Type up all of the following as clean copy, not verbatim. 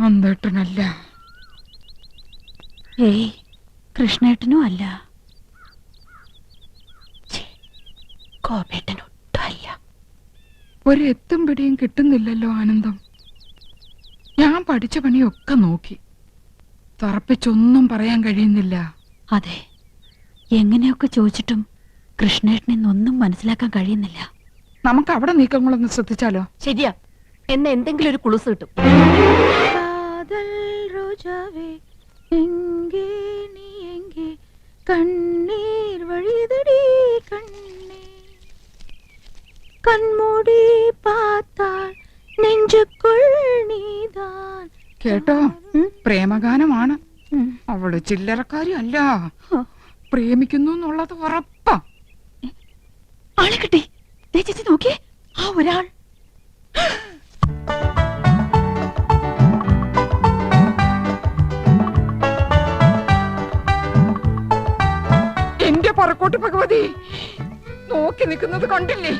നന്ദേട്ടനല്ല. ഏയ്, കൃഷ്ണേട്ടനും അല്ല. കോപേട്ടനൊട്ടും അല്ല. ഒരു എത്തും പിടിയും കിട്ടുന്നില്ലല്ലോ ആനന്ദം. ഞാൻ പഠിച്ച പണിയൊക്കെ നോക്കി, തറപ്പിച്ചൊന്നും പറയാൻ കഴിയുന്നില്ല. അതെ, എങ്ങനെയൊക്കെ ചോദിച്ചിട്ടും കൃഷ്ണേട്ടനെന്നൊന്നും മനസ്സിലാക്കാൻ കഴിയുന്നില്ല. നമുക്ക് അവിടെ നീക്കങ്ങളൊന്ന് ശ്രദ്ധിച്ചാലോ? ശരിയാ, എന്നെ എന്തെങ്കിലും ഒരു കുളുസ് കിട്ടും. കണ്ണീർ വഴിതടി കണ്ണേ, കൺമൂടി പാത്താൽ നെഞ്ചുക്കുൾ നീതാൻ. കേട്ടോ, പ്രേമഗാനമാണ്. അവള് ചില്ലറക്കാരി അല്ല, പ്രേമിക്കുന്നു എന്നുള്ളത് ഉറപ്പാ. ആളെ കിട്ടി. ചേച്ചി നോക്കിയേ, ആ ഒരാൾ. എന്റെ പറക്കോട്ട് ഭഗവതി, നോക്കി നിൽക്കുന്നത് കണ്ടില്ലേ?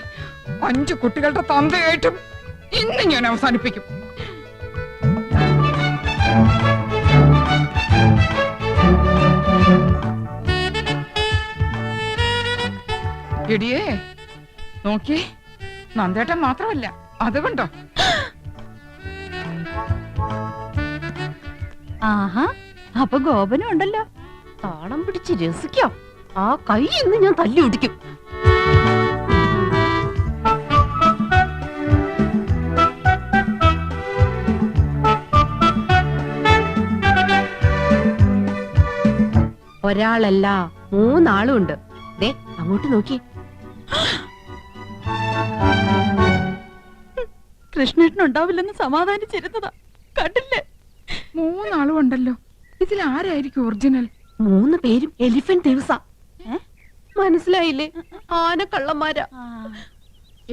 5 കുട്ടികളുടെ തന്തയായിട്ടും ഇന്ന് ഞാൻ അവസാനിപ്പിക്കും. എടിയേ, നോക്കിയേ, നന്ദേട്ടൻ മാത്രമല്ല, അത് കണ്ടോ? ആഹാ, അപ്പൊ ഗോപനും ഉണ്ടല്ലോ. താളം പിടിച്ച് രസിക്കാം. ആ കൈ ഇന്ന് ഞാൻ തല്ലി ഒടിക്കും. ഒരാളല്ല, 3 ആളും ഉണ്ട്. ദേ അങ്ങോട്ട് നോക്കി. കൃഷ്ണേട്ടൻ ഉണ്ടാവില്ലെന്ന് സമാധാനിച്ചിരുന്നതാ, കണ്ടില്ലേ? 3 ആളും ഉണ്ടല്ലോ. ഇതിൽ ആരായിരിക്കും ഒറിജിനൽ? 3 പേരും എലിഫന്റ് ദിവസ. മനസ്സിലായില്ലേ? ആനക്കള്ളന്മാരാ.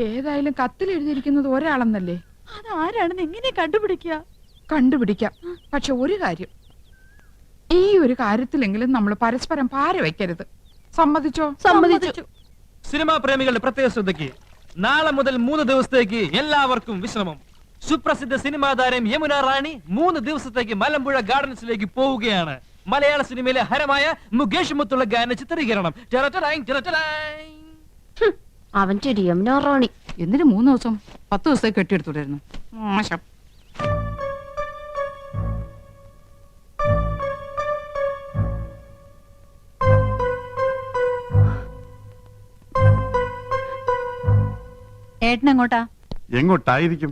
ഏതായാലും കത്തിൽ എഴുതിയിരിക്കുന്നത് ഒരാളെന്നല്ലേ? അതാരാണെന്ന് എങ്ങനെ കണ്ടുപിടിക്കാം. പക്ഷെ ഒരു കാര്യം, ഈ ഒരു കാര്യത്തിലെങ്കിലും നമ്മൾ പരസ്പരം പാര വെക്കരുത്. സമ്മതിച്ചോ? സമ്മതിച്ചു. സിനിമാ പ്രേമികളുടെ പ്രത്യേക ശ്രദ്ധയ്ക്ക് നാളെ മുതൽ 3 ദിവസത്തേക്ക് എല്ലാവർക്കും വിശ്രമം. സുപ്രസിദ്ധ സിനിമാ താരം യമുന റാണി 3 ദിവസത്തേക്ക് മലമ്പുഴ ഗാർഡൻസിലേക്ക് പോവുകയാണ്. മലയാള സിനിമയിലെ ഹരമായ മുകേഷ് മുത്തുള്ള ഗാന ചിത്രീകരണം. അവന്റെ യമുന റാണി എന്തിനു 3 ദിവസം? 10 ദിവസത്തേക്ക് കെട്ടിയെടുത്തുണ്ടായിരുന്നു. മോശം. ഏട്ടനെങ്ങോട്ടാ? എങ്ങോട്ടായിരിക്കും?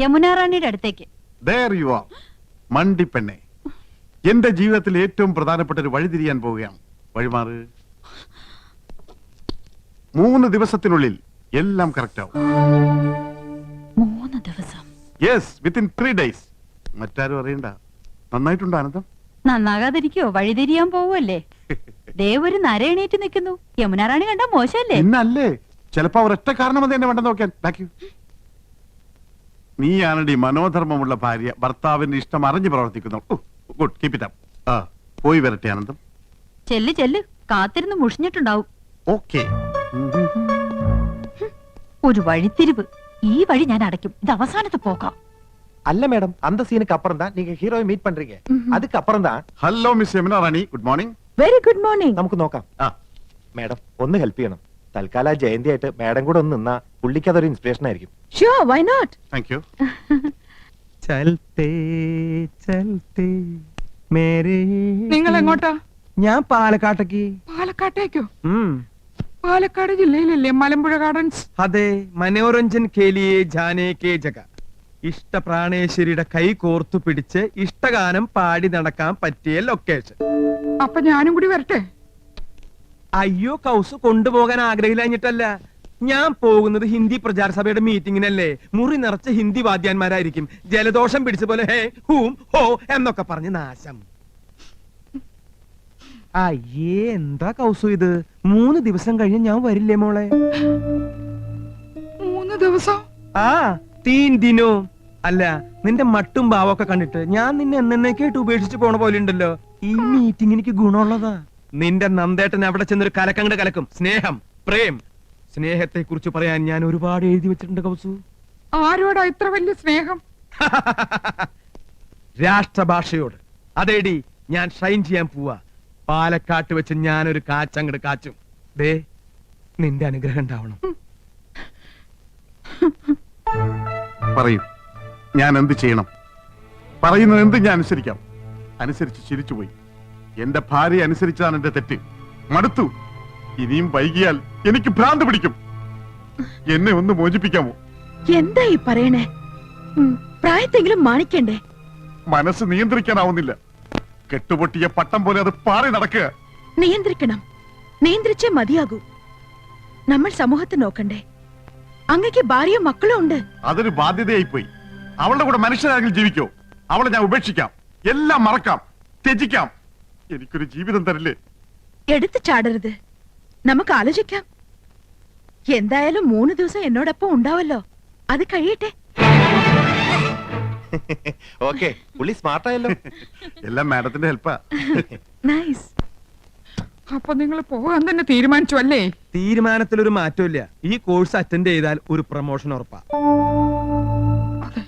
യമുന റാണിയുടെ അടുത്തേക്ക്. There you are, മണ്ടിപ്പെണ്ണെ. എന്റെ ജീവിതത്തിൽ ഏറ്റവും പ്രധാനപ്പെട്ട ഒരു വഴി തിരിയാൻ പോവുകയാണ്. വഴിമാറ്. 3 ദിവസത്തിനുള്ളിൽ എല്ലാം കറക്റ്റ് ആവും. 3 ദിവസം? Yes, within 3 days. മറ്റാരും അറിയണ്ട. നന്നായിട്ടുണ്ടോ ആനന്ദം? നന്നാകാതിരിക്കോ? വഴിതിരിയാൻ പോവല്ലേ? ദേവൊരു നരയണീറ്റ് നിൽക്കുന്നു. യമുന റാണി കണ്ടാ മോശല്ലേ? ഇന്നല്ലേ, ചിലപ്പോ ഒരൊറ്റ കാരണം അത് എന്നെ വേണ്ടെന്ന് നോക്കാൻ. നീയാണടി മനോധർമ്മമുള്ള ഭാര്യ, ഭർത്താവിന്റെ ഇഷ്ടം അറിഞ്ഞു പ്രവർത്തിക്കുന്നു. Good, keep it up. പോയി വരട്ടെ ആനന്ദം. ചെല്ല്, കാത്തിരുന്ന് മുഷിഞ്ഞിട്ടുണ്ടാവും. ഓക്കേ. ഒരു വഴിത്തിരിവ്. ഈ വഴി ഞാൻ അടയ്ക്കും. ഇത് അവസാനത്തെ പോക്കാം. அல்ல மேடம், அந்த சீனுக்கு அப்புறம் தான் நீங்க ஹீரோவை மீட் பண்றீங்க. அதுக்கு அப்புறம் தான். Hello miss Yamuna Rani, good morning. Very good morning. നമുക്ക് നോക്കാം. മേഡം ഒന്ന് ഹെൽപ്പ് ചെയ്യണം. തൽക്കാലം ജയന്തി ആയിട്ട് മേഡം കൂടെ ഒന്ന് നിന്നാ പുള്ളിക്ക് അതൊരു ഇൻസ്പിറേഷൻ ആയിരിക്കും. Sure, why not? Thank you. ചൽത്തേ ചൽത്തേ മേരേ. നിങ്ങൾ എങ്ങോട്ടാ? ഞാൻ പാലക്കാട്ടേക്ക്. പാലക്കാട്ടേക്കോ? പാലക്കാട് ജില്ലയിലല്ലേ മലമ്പുഴ ഗാർഡൻസ്? അതെ, മനോരഞ്ജൻ കേലിയെ ജാനേ കേ ജഗ. ഇഷ്ടപ്രാണേശ്വരിയുടെ കൈ കോർത്തു പിടിച്ച് ഇഷ്ടഗാനം പാടി നടക്കാൻ പറ്റിയ ലൊക്കേഷൻ. അപ്പൊ ഞാനും കൂടി വരട്ടെ? അയ്യോ, കൗസ് കൊണ്ടുപോകാൻ ആഗ്രഹിച്ചിട്ടല്ല. ഞാൻ പോകുന്നത് ഹിന്ദി പ്രചാര സഭയുടെ മീറ്റിങ്ങിനല്ലേ. മുറി നിറച്ച ഹിന്ദി വാദ്യാന്മാരായിരിക്കും. ജലദോഷം പിടിച്ച പോലെ ഹേ ഹൂം ഹോ എന്നൊക്കെ പറഞ്ഞ് നാശം. അയ്യേ, എന്താ കൗസു ഇത്? 3 ദിവസം കഴിഞ്ഞ് ഞാൻ വരില്ലേ മോളെ? 3 ദിവസം? ആ, 3 ദിനോ. അല്ല, നിന്റെ മട്ടും ഭാവമൊക്കെ കണ്ടിട്ട് ഞാൻ നിന്നെ എന്നേക്കായിട്ട് ഉപേക്ഷിച്ച് പോണ പോലെ ഉണ്ടല്ലോ. ഈ മീറ്റിംഗ് എനിക്ക് ഗുണമുള്ളതാ. നിന്റെ നന്ദേട്ടൻ അവിടെ ചെന്നൊരു കലക്കങ്ങട് കലക്കും. സ്നേഹം, പ്രേം, സ്നേഹത്തെ കുറിച്ച് പറയാൻ ഞാൻ ഒരുപാട് എഴുതി വെച്ചിട്ടുണ്ട് കൗസു. ആരോടാ ഇത്ര വലിയ സ്നേഹം? രാഷ്ട്രഭാഷയോട്. അതേടി ഞാൻ ഷൈൻ ചെയ്യാൻ പോവാ. പാലക്കാട്ട് വെച്ച് ഞാനൊരു കാച്ചങ്ങട് കാച്ചും. ദേ നിന്റെ അനുഗ്രഹം ഉണ്ടാവണം. പറയൂ, ഞാൻ എന്ത് ചെയ്യണം? പറയുന്നത് എന്ത് ഞാൻ അനുസരിക്കാം. അനുസരിച്ച് ചിരിച്ചുപോയി. എന്റെ ഭാര്യ അനുസരിച്ചതാണ് എന്റെ തെറ്റ്. മടുത്തു. ഇനിയും വൈകിയാൽ എനിക്ക് ഭ്രാന്ത് പിടിക്കും. എന്നെ ഒന്ന് മോചിപ്പിക്കാമോ? എന്താ ഈ പറയണേ? പ്രായത്തെങ്കിലും മാണിക്കണ്ടേ? മനസ്സ് നിയന്ത്രിക്കാനാവുന്നില്ല. കെട്ടുപൊട്ടിയ പട്ടം പോലെ അത് പാറി നടക്കുക. നിയന്ത്രിക്കണം. നിയന്ത്രിച്ചേ മതിയാകൂ. നമ്മൾ സമൂഹത്തെ നോക്കണ്ടേ? അങ്ങക്ക് ഭാര്യയും മക്കളും ഉണ്ട്. അതൊരു ബാധ്യതയായി പോയി. അവളുടെ കൂടെ മനുഷ്യരാരെങ്കിലും ജീവിക്കോ? അവളെ ഞാൻ ഉപേക്ഷിക്കാം, എല്ലാം മറക്കാം, ത്യജിക്കാം. എനിക്കൊരു ജീവിതം തരില്ലേ? എടുത്തു ചാടരുത്. നമുക്ക് ആലോചിക്കാം. എന്തായാലും 3 ദിവസം എന്നോടൊപ്പം ഉണ്ടാവല്ലോ. അത് കഴിയട്ടെ. ഓക്കെ, പുള്ളി സ്മാർട്ടായല്ലോ. എല്ലാം മാഡത്തിന്റെ ഹെൽപ്പാ. നൈസ്. അപ്പൊ നിങ്ങൾ പോകാൻ തന്നെ തീരുമാനിച്ചു അല്ലേ? തീരുമാനത്തിൽ ഒരു മാറ്റമില്ല. ഈ കോഴ്സ് അറ്റൻഡ് ചെയ്താൽ ഒരു പ്രൊമോഷൻ ഉറപ്പാ. അതെ,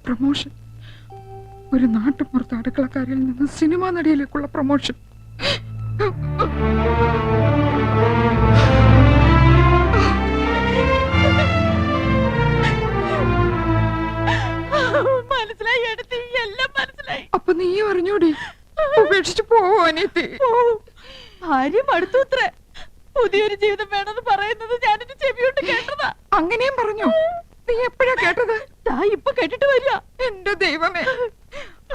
പ്രൊമോഷൻ. ഒരു നാട്ടുപുറത്ത് അടുക്കളക്കാരിൽ നിന്ന് സിനിമാ നടിയിലേക്കുള്ള പ്രൊമോഷൻ. മനസ്സിലായി എടുത്തി, എല്ലാം മനസ്സിലായി. അപ്പൊ നീ അറിഞ്ഞൂടി? ഉപേക്ഷിച്ചു പോവോ അനിയത്തി? ഭാര്യ മടുത്തൂത്രേ. പുതിയൊരു ജീവിതം വേണമെന്ന് പറയുന്നത് ഞാനെന്റെ ചെവിയോട്ട് കേട്ടതാ. അങ്ങനെയും പറഞ്ഞു? നീ എപ്പോഴാ കേട്ടത്? ഇപ്പൊ കേട്ടിട്ട് വരിക. എന്റെ ദൈവമേ,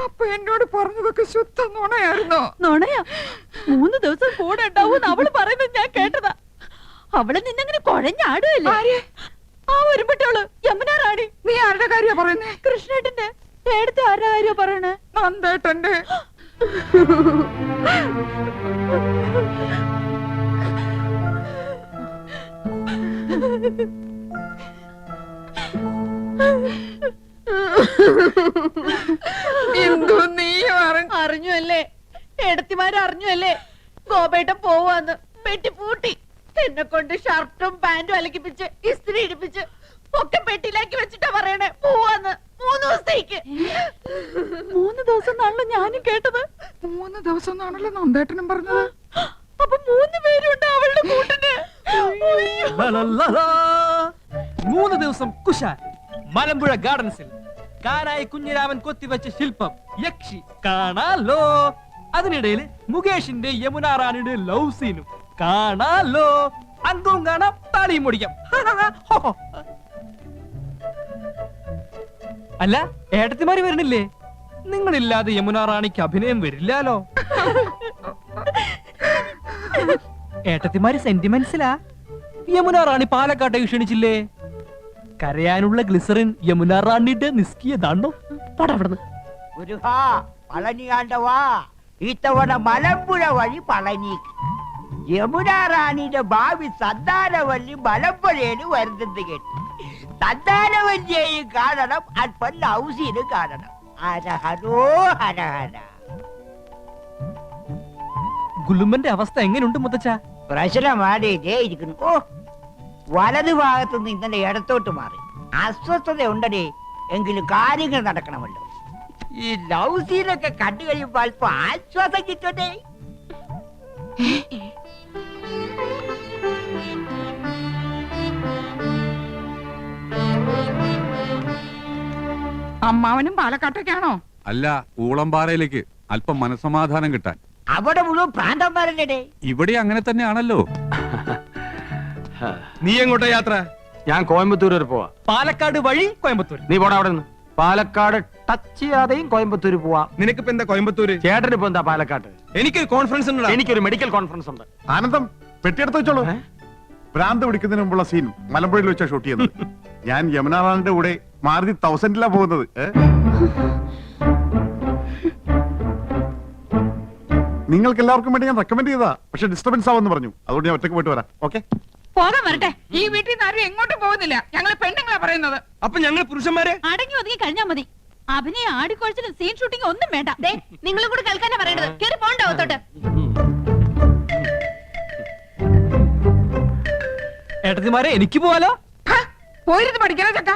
അപ്പൊ എന്നോട് പറഞ്ഞതൊക്കെ ശുദ്ധ നുണയായിരുന്നോ? നുണയാ? 3 ദിവസം കൂടെ ഉണ്ടാവും അവള് പറയുന്നത് ഞാൻ കേട്ടതാ. അവളെ നിന്നങ്ങനെ കുഴഞ്ഞാടുകയല്ലേ? ആരെ? ആ ഒരുപെട്ടവള് യമുന റാണി. നീ ആരുടെ കാര്യ പറയുന്നേ? കൃഷ്ണേട്ടന്റെ. നേരത്തെ ആരുടെ കാര്യ പറയണേ? നന്ദേട്ടന്റെ. എന്തോ നീ അറിഞ്ഞു അല്ലേ? എടത്തിമാരറിഞ്ഞു അല്ലേ? ഗോപേട്ടൻ പോവാന്ന് പെട്ടി പൂട്ടി. എന്നെ കൊണ്ട് ഷർട്ടും പാന്റും അലക്കിപ്പിച്ച് ഇസ്ത്രി ഇടിപ്പിച്ച് ഒക്കെ പെട്ടിയിലാക്കി വെച്ചിട്ടാ പറയണേ പോവാന്ന്. 3 ദിവസത്തേക്ക്. 3 ദിവസം എന്നാണല്ലോ ഞാനും കേട്ടത്. 3 ദിവസം എന്നാണല്ലോ നന്ദേട്ടനും പറഞ്ഞത്. അപ്പൊ 3 പേരുണ്ട് അവളുടെ കൂട്ടിന്. 3 ദിവസം കുശാൽ മലമ്പുഴ ഗാർഡൻസിൽ. കാനായി കുഞ്ഞിരാമൻ കൊത്തിവെച്ച ശില്പം യക്ഷി കാണാലോ. അതിനിടയിൽ മുകേഷിന്റെ യമുന റാണിയുടെ ലവ് സീനും കാണാലോ. അങ്കവും കാണാം, താളിയും മുടിക്കാം. അല്ല, ഏട്ടത്തിമാര് വരണില്ലേ? നിങ്ങളില്ലാതെ യമുന റാണിക്ക് അഭിനയം വരില്ലാലോ. ഏട്ടത്തിമാര് സെന്റിമെന്റ്സിലാ. യമുന റാണി പാലക്കാട്ടേക്ക് ക്ഷണിച്ചില്ലേ? കരയാനുള്ള ഗ്ലിസറിൻ യമുന റാണിയുടെ നിസ്കിയതാണോ? പടവിടുന്ന് മുരുകാ, പളനിയാണ്ടവാ, ഇത്തവണ മലമ്പുഴ വഴി പളനിക്ക്. യമുന റാണിയുടെ ഭാവി സന്താനവല്ലി മലമ്പുഴയിൽ വരുന്നത് കേട്ടു. സന്താനവല്ലിയെയും കാണണം, അല്പം ലൗസീനും കാണണം. ഹരഹരോ ഹരഹര. ഗുലുമന്റെ അവസ്ഥ എങ്ങനെയുണ്ട് മുത്തച്ഛ? പ്രശ്നമാടേ ഇരിക്കുന്നു. ഓ, വലതു ഭാഗത്തുനിന്ന് ഇന്നലെ ഇടത്തോട്ട് മാറി. അസ്വസ്ഥത ഉണ്ടടേ, എങ്കിലും കാര്യങ്ങൾ നടക്കണമല്ലോ. ഈ ലവ് സീനൊക്കെ കണ്ടു കഴിയുമ്പോൾ അല്പം ആശ്വാസം കിട്ടട്ടെ. അമ്മാവനും പാലക്കാട്ടേക്കാണോ? അല്ല, ഊളംപാറയിലേക്ക് അല്പം മനസമാധാനം കിട്ടാൻ. അവിടെ മുഴുവൻ പ്രാന്തന്മാരല്ലേ? ഇവിടെ അങ്ങനെ തന്നെയാണല്ലോ. നീ എങ്ങോട്ടാ യാത്ര? ഞാൻ കോയമ്പത്തൂർ വരെ പോവാ. പാലക്കാട് വഴി കോയമ്പത്തൂർ. നീ പോടാ അവിടെ നിന്ന്. പാലക്കാട് ടച്ച് ചെയ്യാതെയും കോയമ്പത്തൂർ പോവാ. നിനക്കിപ്പോ എന്താ കോയമ്പത്തൂര്? ചേട്ടന് ഇപ്പൊ എന്താ പാലക്കാട്ട്? എനിക്കൊരു കോൺഫറൻസ് ഉണ്ട്. എനിക്കൊരു മെഡിക്കൽ കോൺഫറൻസ് ഉണ്ട്. ആനന്ദം, പെട്ടിയെടുത്ത് വെച്ചോളൂ. ഭ്രാന്ത് പിടിക്കുന്നതിന് മുമ്പുള്ള സീൻ മലമ്പുഴയിൽ വെച്ചാ ഷൂട്ട് ചെയ്യുന്നത്. ഞാൻ യമുന റാണിന്റെ കൂടെ മാരുതി 1000 പോകുന്നത്. നിങ്ങൾക്ക് എല്ലാവർക്കും വേണ്ടി ഞാൻ റെക്കമെൻഡ് ചെയ്താ, പക്ഷെ ഡിസ്റ്റർബൻസ് ആവെന്ന് പറഞ്ഞു. അതുകൊണ്ട് ഞാൻ ഒറ്റയ്ക്ക് പോയിട്ട് വരാം. ഓക്കെ, പോകാൻ വരട്ടെ. ഈ വീട്ടിൽ നിന്ന് ആരും എങ്ങോട്ടും പോകുന്നില്ല. ഞങ്ങള് പെണ്ണുങ്ങളാ പറയുന്നത്. അപ്പൊ ഞങ്ങൾ പുരുഷന്മാരെ അടങ്ങി ഒതുങ്ങി കഴിഞ്ഞാ മതി. അഭിനയ ആടിക്കൊഴിച്ചിലും സീൻ ഷൂട്ടിംഗ് ഒന്നും വേണ്ട. നിങ്ങളും കൂടെ കേൾക്കാനാ പറയണത്. കേറി പോണ്ടാവത്തോട്ട്. ഏട്ടത്തിമാരെ, എനിക്ക് പോവാലോ? പോയിരുന്ന് പഠിക്കണ ചക്ക.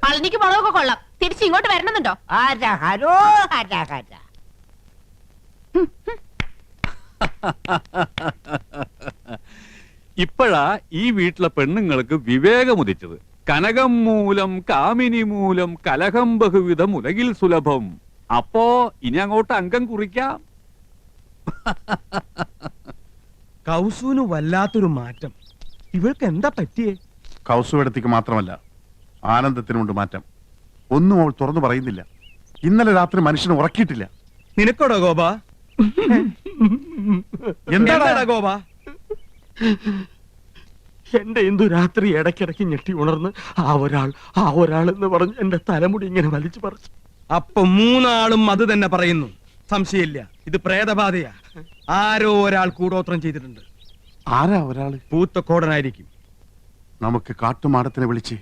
പളനിക്ക് മുളകൊക്കെ കൊള്ളാം. തിരിച്ച് ഇങ്ങോട്ട് വരണമെന്നുണ്ടോ? ഹര ഹരോ ഹര ഹര. ഇപ്പോഴാ ഈ വീട്ടിലെ പെണ്ണുങ്ങൾക്ക് വിവേകമുദിച്ചത്. കനകം മൂലം കാമിനി മൂലം കലഹം ബഹുവിധം ഉലകിൽ സുലഭം. അപ്പോ ഇനി അങ്ങോട്ട് അംഗം കുറിക്കാം. കൗസുവിന് വല്ലാത്തൊരു മാറ്റം. ഇവൾക്ക് എന്താ പറ്റിയേ? കൗസുവെടുത്തേക്ക് മാത്രമല്ല, ആനന്ദത്തിനുണ്ട് മാറ്റം. ഒന്നും അവൾ തുറന്നു പറയുന്നില്ല. ഇന്നലെ രാത്രി മനുഷ്യനെ ഉറക്കിയിട്ടില്ല. നിനക്കോടോ ഗോപ? എന്താടാ ഗോപ? എന്റെ എന്തു രാത്രി ഇടയ്ക്കിടയ്ക്ക് ഞെട്ടി ഉണർന്ന് ആ ഒരാൾ എന്ന് പറഞ്ഞ് എന്റെ തലമുടി ഇങ്ങനെ വലിച്ചു പറിച്ചു. അപ്പൊ മൂന്നാളും അത് തന്നെ പറയുന്നു. സംശയമില്ല, ഇത് പ്രേതബാധയാ. ആരോ ഒരാൾ കൂടോത്രം ചെയ്തിട്ടുണ്ട്. ആരാ ഒരാള്? പൂത്തക്കോടനായിരിക്കും. നമുക്ക് കാട്ടുമാടത്തിനെ വിളിച്ച്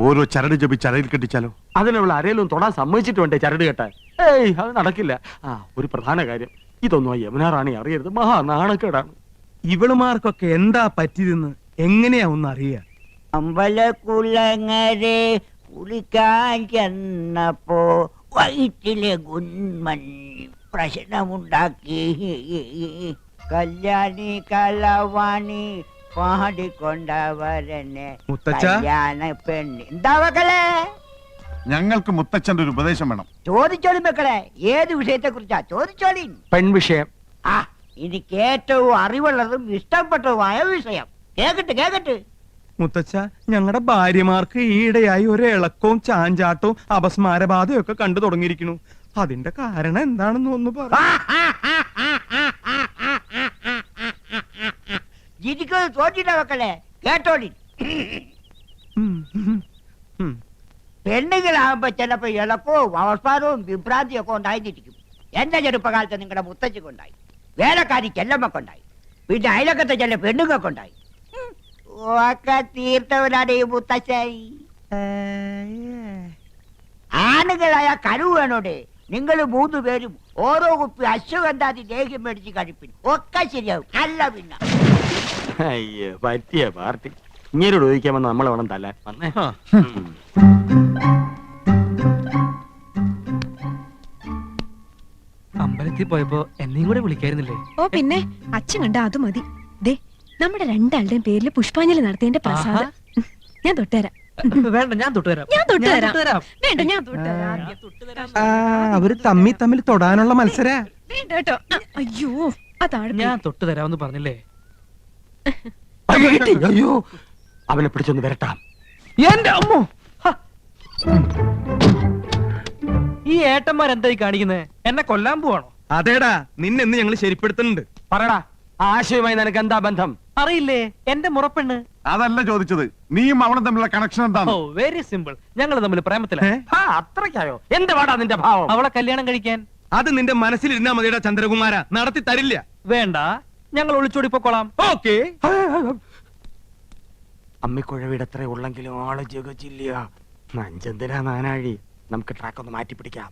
ഓരോ ചരട് ജപിച്ച് അരയിൽ കെട്ടിച്ചാലോ? അതിനുള്ള ആരെയും തൊടാൻ സമ്മതിച്ചിട്ട് വേണ്ടേ ചരട് കെട്ടാൻ? ഏയ്, അത് നടക്കില്ല. ഒരു പ്രധാന കാര്യം, ഇതൊന്നും ആ യമുന റാണി അറിയരുത്. മഹാ നാണക്കേടാണ്. ഇവളുമാർക്കൊക്കെ എന്താ പറ്റിയതെന്ന് എങ്ങനെയാ ഒന്ന് അറിയാ? അമ്പലക്കുളങ്ങരെ കുളിക്കാൻ ചെന്നപ്പോ വയറ്റിലെ ഗുന്മൻ പ്രശ്നമുണ്ടാക്കി. കല്യാണി കലവാണി പാടിക്കൊണ്ടവരനെ മുത്തച്ഛ? കല്യാണ പെണ്ണ്. എന്താ മക്കളെ? ഞങ്ങൾക്ക് മുത്തച്ഛന്റെ ഒരു ഉപദേശം വേണം. ചോദിച്ചോളി മക്കളെ, ഏത് വിഷയത്തെ കുറിച്ചാ ചോദിച്ചോളി. പെൺവിഷയം. എനിക്ക് ഏറ്റവും അറിവുള്ളതും ഇഷ്ടപ്പെട്ടതുമായ വിഷയം. കേക്കട്ടെ. മുത്തച്ഛ, ഞങ്ങളുടെ ഭാര്യമാർക്ക് ഈയിടെയായി ഒരു ഇളക്കവും ചാഞ്ചാട്ടവും അപസ്മാരബാധയും ഒക്കെ കണ്ടു തുടങ്ങിയിരിക്കുന്നു. അതിന്റെ കാരണം എന്താണെന്ന് ഒന്ന് പറ. ജിജിക്ക് തോറ്റിട്ട മക്കളെ, കേട്ടോളി. പെണ്ണുങ്ങളാകുമ്പോ ചിലപ്പോ ഇളക്കവും അവസ്മാരവും വിഭ്രാന്തിയും ഒക്കെ ഉണ്ടായിരിക്കും. എന്റെ ചെറുപ്പകാലത്ത് നിങ്ങളുടെ മുത്തച്ഛക്കുണ്ടായി, വേലക്കാരി ചെല്ലമ്മക്കുണ്ടായി, പിന്നെ അയലക്കത്തെ ചില പെണ്ണുങ്ങൾക്കുണ്ടായി. ഒക്കെ തീർത്തവനാണ് ഈ മുത്തച്ഛൻ. ആണുങ്ങളായ കരുവ് വേണോടെ. നിങ്ങൾ 3 പേരും ഓരോ കുപ്പി അശ്വഗന്ധാതി ലേഹ്യം മേടിച്ച് കഴിപ്പിൻ, ഒക്കെ ശരിയാവും. അല്ല പിന്നെ അയ്യോ, പറ്റിയ പാർട്ടി. ഇങ്ങനോട് ചോദിക്കാമെന്ന് നമ്മളെ വേണം തല്ലാൻ. വന്നേ. അമ്പലത്തിൽ പോയപ്പോ എന്നെയും കൂടെ വിളിക്കായിരുന്നില്ലേ? ഓ പിന്നെ, അച്ഛൻ കണ്ട അത് മതി. ദേ, നമ്മുടെ രണ്ടാളുടെയും പേരിൽ പുഷ്പാഞ്ജലി നടത്തിയതിന്റെ പ്രസാദം ഞാൻ തൊട്ടുതരാം. വേണ്ട, ഞാൻ തൊട്ടുതരാം. വേണ്ട, ഞാൻ തൊട്ടുതരാം. അവര് തമ്മിൽ തൊടാനുള്ള മത്സര. വേണ്ട കേട്ടോ. അയ്യോ, അതാണ് ഞാൻ തൊട്ടുതരാമെന്ന് പറഞ്ഞില്ലേ? അയ്യോ, അവനെ പിടിച്ചൊന്ന് വരട്ടാം. എന്റെ അമ്മോ, ഈ ഏട്ടന്മാരെന്തായി കാണിക്കുന്നത്? എന്നെ കൊല്ലാൻ പോവാണോ? അതേടാ, നിന്നെന്ന് ഞങ്ങൾ ശരിപ്പെടുത്തുന്നുണ്ട്. പറടാ, ആശയവുമായി നിനക്ക് എന്താ ബന്ധം? അറിയില്ലേ, എന്റെ മുറപ്പെണ്ണ്. അതല്ല ചോദിച്ചത്, നീയും അവളും തമ്മിലുള്ള കണക്ഷൻ എന്താണ്? ഓ, വെരി സിമ്പിൾ. ഞങ്ങൾ തമ്മിൽ പ്രേമത്തിലാണ്. അത്രയ്ക്കായോ? എന്ത് പാടാ നിന്റെ ഭാവം? അവളെ കല്യാണം കഴിക്കാൻ. അത് നിന്റെ മനസ്സിലിരുന്നാ മതിയുടെ ചന്ദ്രകുമാര, നടത്തി തരില്ല. വേണ്ട, ഞങ്ങൾ ഒളിച്ചോടി പൊക്കോളാം. ഓക്കേ. അമ്മിക്കുഴവിടെ എത്ര ഉള്ളെങ്കിലും ആള് ജഗച്ചില്ല. നഞ്ചന്തിരാ നാനാഴി. നമുക്ക് ട്രാക്ക് ഒന്ന് മാറ്റി പിടിക്കാം.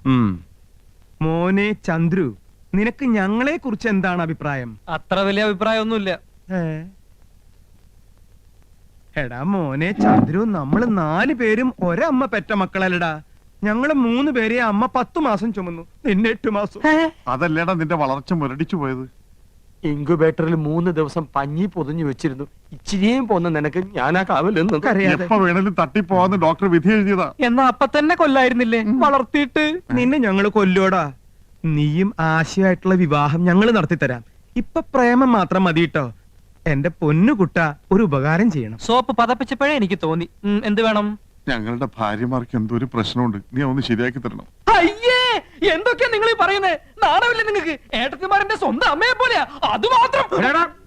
മോനെ ചന്ദ്രു, നിനക്ക് ഞങ്ങളെ കുറിച്ച് എന്താണ് അഭിപ്രായം? അത്ര വലിയ അഭിപ്രായമൊന്നുമില്ല. എടാ മോനെ ചന്ദ്രു, നമ്മള് 4 പേരും ഒരമ്മ പെറ്റ മക്കളല്ലടാ. ഞങ്ങള് 3 പേരെ അമ്മ 10 മാസം ചുമന്നു, നിന്നെ 8 മാസം. അതല്ലേടാ നിന്റെ വളർച്ച മുരടിച്ചു പോയത്. ഇൻക്യുബേറ്ററിൽ 3 ദിവസം പഞ്ഞി പൊതിഞ്ഞു വെച്ചിരുന്നു. ഇച്ചിരിയും പോന്ന നിനക്ക് ഞാനാ കാവലെന്ന്. എപ്പോ വേണേലും തട്ടിപ്പോവാന്ന് ഡോക്ടർ വിധി എഴുതിയതാ. എന്നാ അപ്പൊ തന്നെ കൊല്ലായിരുന്നില്ലേ വളർത്തിയിട്ട്? നിന്നെ ഞങ്ങള് കൊല്ലോടാ. നീയും ആശയായിട്ടുള്ള വിവാഹം ഞങ്ങള് നടത്തിത്തരാം. ഇപ്പൊ പ്രേമം മാത്രം മതി കേട്ടോ. എന്റെ പൊന്നുകുട്ട, ഒരു ഉപകാരം ചെയ്യണം. സോപ്പ് പതപ്പിച്ചപ്പോഴേ എനിക്ക് തോന്നി. എന്ത് വേണം? ഞങ്ങളുടെ ഭാര്യമാർക്ക് എന്തോ ഒരു പ്രശ്നമുണ്ട്, നീ ഒന്ന് ശരിയാക്കി തരണം. അയ്യേ, എന്തൊക്കെയാ നിങ്ങൾ പറയുന്നത്? നാണമില്ലേ നിങ്ങൾക്ക്? ഏട്ടത്തിമാരന്റെ സ്വന്തം അമ്മയെ പോലെയാ. അത് മാത്രം.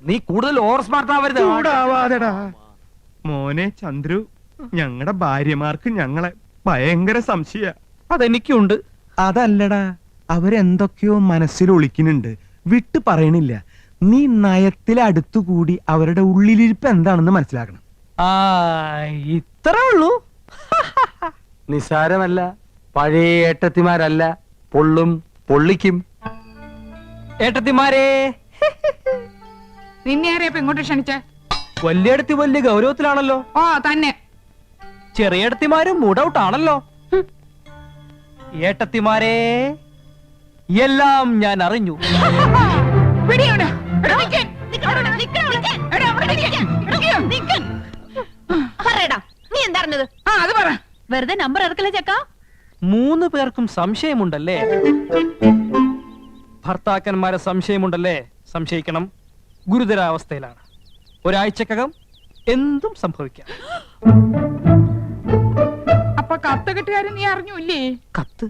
നീ കൂടുതൽ ഓവർ സ്മാർട്ട് ആവരുത്. ചൂടാവാതെടാ. മോനെ ചന്ദ്രു, ഞങ്ങളുടെ ഭാര്യമാർക്ക് ഞങ്ങളെ ഭയങ്കര സംശയ. അതെനിക്കുണ്ട്. അതല്ലടാ, അവരെന്തൊക്കെയോ മനസ്സിൽ ഒളിക്കുന്നുണ്ട്, വിട്ടു പറയണില്ല. നീ നയത്തിൽ അടുത്തുകൂടി അവരുടെ ഉള്ളിലിരിപ്പ് എന്താണെന്ന് മനസ്സിലാക്കണം. ഇത്രേ ഉള്ളൂ. നിസാരമല്ല, പഴയ ഏട്ടത്തിമാരല്ല, പൊള്ളിക്കും. ഏട്ടത്തിമാരെ, നിന്നെ ആരെയപ്പോ ഇങ്ങോട്ട് ക്ഷണിച്ചേ? വലിയടത്തി വലിയ ഗൗരവത്തിലാണല്ലോ. ഓ തന്നെ. ചെറിയടത്തിമാരും മൂഡൌട്ട് ആണല്ലോ. ഏട്ടത്തിമാരെ, എല്ലാം ഞാൻ അറിഞ്ഞു. പിടിയോടാ. എടാ, നിക്കാൻ. എടാ, അവിടെ നിക്കാൻ. നിക്കാൻ. പറയടാ, നീ എന്താ അറിഞ്ഞത്? ആ, അത് പറ. വെറുതെ നമ്പർ ഇറക്കല്ലേ ചക്ക. 3 പേർക്കും സംശയമുണ്ടല്ലേ? ഭർത്താക്കന്മാരെ സംശയമുണ്ടല്ലേ? സംശയിക്കണം. ഗുരുതരാവസ്ഥയിലാണ്. ഒരാഴ്ചക്കകം എന്തും സംഭവിക്കാം. അപ്പൊ കത്ത് കെട്ടുകാരൻ നീ അറിഞ്ഞൂല്ലേ? കത്തോ?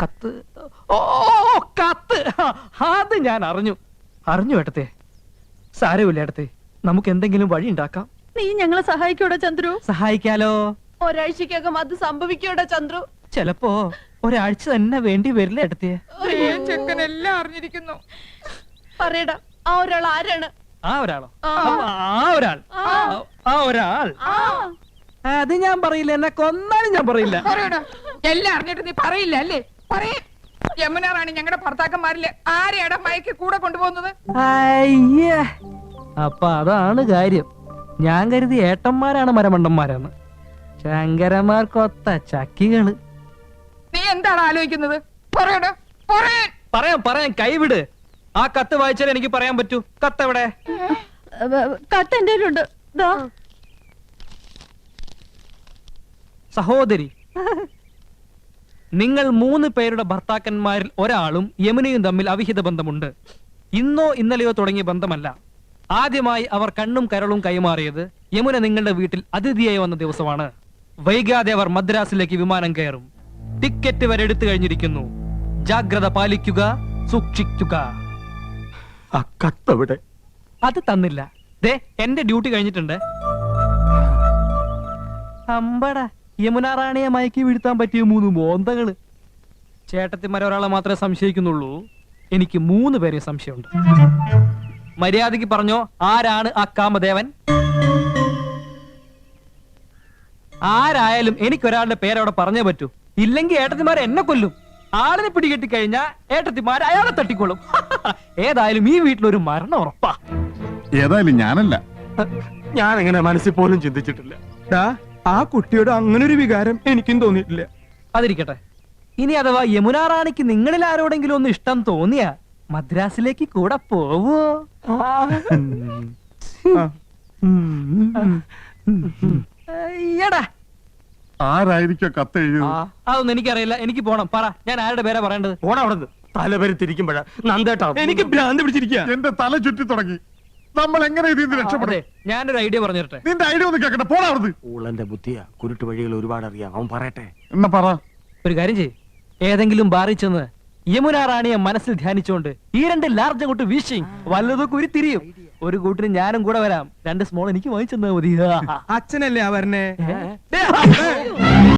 കത്ത്? ഓ, കത്ത്. അത് ഞാൻ അറിഞ്ഞു. ഏട്ടത്തെ. സാരമില്ല ഏട്ടത്തെ, നമുക്ക് എന്തെങ്കിലും വഴി ഉണ്ടാക്കാം. നീ ഞങ്ങളെ സഹായിക്കൂടാ ചന്ദ്രു? സഹായിക്കാലോ. ഒരാഴ്ചക്കകം അത് സംഭവിക്കോടാ ചന്ദ്രു. ചിലപ്പോ ഒരാഴ്ച തന്നെ വേണ്ടി വരില്ല ഏട്ടത്തെ. ചെക്കൻ എല്ലാം അറിഞ്ഞിരിക്കുന്നു. പറയടാ, ആ ഒരാൾ ആരാണ്? ആ ഒരാളോ? ആ ഒരാൾ അത് ഞാൻ പറയില്ല. എന്നെ കൊന്നാലും ഞാൻ പറയില്ല. പറയടാ. എല്ലാം അറിഞ്ഞിട്ട് നീ പറയില്ല അല്ലേ? പറയേ. യമുന റാണി ഞങ്ങളുടെ ഭർത്താക്കന്മാരില് ആരെയാടാ മയക്ക് കൂടെ കൊണ്ടുപോകുന്നത്? അയ്യേ, അപ്പൊ അതാണ് കാര്യം. ഞാൻ കരുതി ഏട്ടന്മാരാണ് മരമണ്ടന്മാരാണ്. ശങ്കരന്മാർക്കൊത്ത ചക്കികള്. നീ എന്താണ് ആലോചിക്കുന്നത്? പറയടാ. പറയാം. കൈവിട്. ആ കത്ത് വായിച്ചാൽ എനിക്ക് പറയാൻ പറ്റൂ. കത്ത് എവിടെ? കത്ത് എന്റെ കയ്യിലുണ്ട്. ദാ. സഹോദരി, നിങ്ങൾ 3 പേരുടെ ഭർത്താക്കന്മാരിൽ ഒരാളും യമുനയും തമ്മിൽ അവിഹിത ബന്ധമുണ്ട്. ഇന്നോ ഇന്നലെയോ തുടങ്ങിയ ബന്ധമല്ല. ആദ്യമായി അവർ കണ്ണും കരളും കൈമാറിയത് യമുന നിങ്ങളുടെ വീട്ടിൽ അതിഥിയായി വന്ന ദിവസമാണ്. വൈകാതെ അവർ മദ്രാസിലേക്ക് വിമാനം കയറും. ടിക്കറ്റ് വരെ എടുത്തു കഴിഞ്ഞിരിക്കുന്നു. ജാഗ്രത പാലിക്കുക, സൂക്ഷിക്കുക. ആ കത്തവിടെ? അത് തന്നില്ല. ദേ, എന്റെ ഡ്യൂട്ടി കഴിഞ്ഞിട്ടുണ്ട്. അമ്പട, യമുന റാണിയെ മയക്കി വീഴ്ത്താൻ പറ്റിയ 3 മോന്തകള്. ചേട്ടത്തിമാരെ ഒരാളെ മാത്രമേ സംശയിക്കുന്നുള്ളൂ. എനിക്ക് 3 പേരെ സംശയമുണ്ട്. മര്യാദയ്ക്ക് പറഞ്ഞോ, ആരാണ് ആ കാമദേവൻ? ആരായാലും എനിക്കൊരാളുടെ പേരവിടെ പറഞ്ഞേ പറ്റൂ. ഇല്ലെങ്കിൽ ഏട്ടത്തിമാരെ എന്നെ കൊല്ലും. ആളിനെ പിടികെട്ടി കഴിഞ്ഞാൽ ഏട്ടത്തിമാർ അയാളെ തട്ടിക്കൊള്ളും. ഏതായാലും ഈ വീട്ടിലൊരു മരണം ഉറപ്പാ. ഏതായാലും ഞാനല്ല. ഞാൻ എങ്ങനെ മനസ്സിൽ പോലും ചിന്തിച്ചിട്ടില്ല. ആ കുട്ടിയോട് അങ്ങനെ ഒരു വികാരം എനിക്കും തോന്നിയിട്ടില്ല. അതിരിക്കട്ടെ. ഇനി അഥവാ യമുന റാണിക്ക് നിങ്ങളിൽ ആരോടെങ്കിലും ഒന്ന് ഇഷ്ടം തോന്നിയാ മദ്രാസിലേക്ക് കൂടെ പോവോ? എടാ, ആരായിരിക്കോ കത്ത് എഴുതിയത്? അതൊന്നും എനിക്കറിയില്ല. എനിക്ക് പോണം. പറ, ഞാൻ ആരുടെ പേരാ പറയേണ്ടത്? ഓടവിടുന്ന് തലവരുത്തിരിക്കുമ്പോഴാ നന്ദേട്ടാ എനിക്ക് ഭ്രാന്ത് പിടിച്ചിരിക്കുക. എന്റെ തല ചുറ്റി തുടങ്ങി. നമ്മൾ എങ്ങനെ ഇതിൽ നിന്ന് രക്ഷപ്പെടും? ഞാനൊരു ഐഡിയ പറഞ്ഞു തരട്ടെ. നിന്റെ ഐഡിയ ഒന്ന് കേക്കട്ടെ. പോടാ അവിടുന്ന്. ഊളന്റെ ബുദ്ധിയാ. കുരുട്ട് വഴികൾ ഒരുപാട് അറിയാം. അവൻ പറയട്ടെ. എന്നാ പറ. ഒരു കാര്യം ചെയ്യ്. ഏതെങ്കിലും ബാറിൽ ചെന്ന് യമുന റാണിയെ മനസ്സിൽ ധ്യാനിച്ചുകൊണ്ട് ഈ 2 ലാർജ് അങ്ങോട്ട് വീശി വല്ലതൊക്കെ ഉരുത്തിരിയും. ഒരു കൂട്ടിന് ഞാനും കൂടെ വരാം. 2 സ്മോൾ എനിക്ക് വാങ്ങിച്ചെന്നാ മതി. അച്ഛനല്ലേ ആ വരണേ?